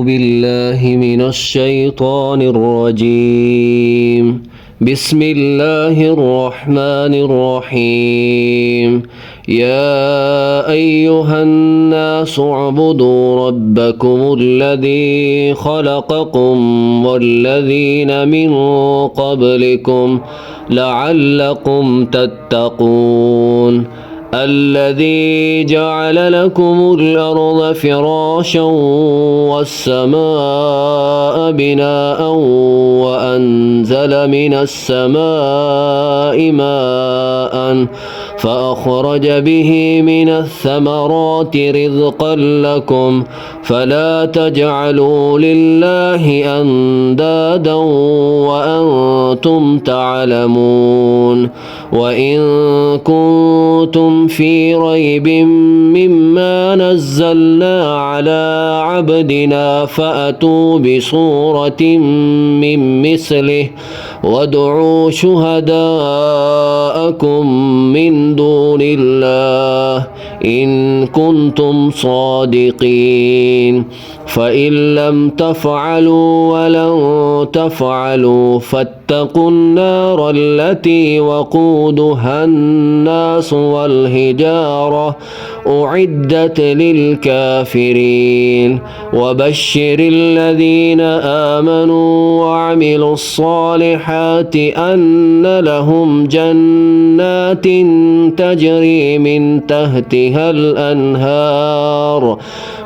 بالله من الشيطان الرجيم. بسم الله الرحمن الرحيم. يا أيها الناس اعبدوا ربكم الذي خلقكم والذين من قبلكم لعلكم تتقون. الذي جعل لكم الأرض فراشا والسماء بناء وأنزل من السماء ماء فأخرج به من الثمرات رزقا لكم فلا تجعلوا لله أندادا وأنتم تعلمون. وإن كنتم في ريب مما نزلنا على عبدنا فأتوا بسورة من مثله وادعوا شهداءكم من دون الله إن كنتم صادقين. فإن لم تفعلوا ولن تفعلوا فاتقوا النار التي وقودها الناس والحجارة أعدت للكافرين. وبشر الذين آمنوا وعملوا الصالحات أن لهم جنات تجري من تحتها الأنهار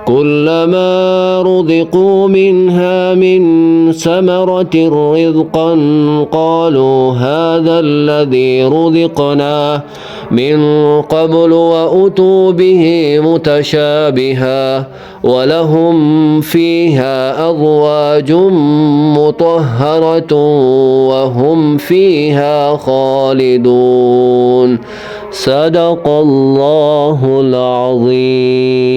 كلما رزقوا منها من ثمرة رزقا قالوا هذا الذي رزقنا من قبل وأتوا به متشابها ولهم فيها أزواج مطهرة وهم فيها خالدون. صدق الله العظيم.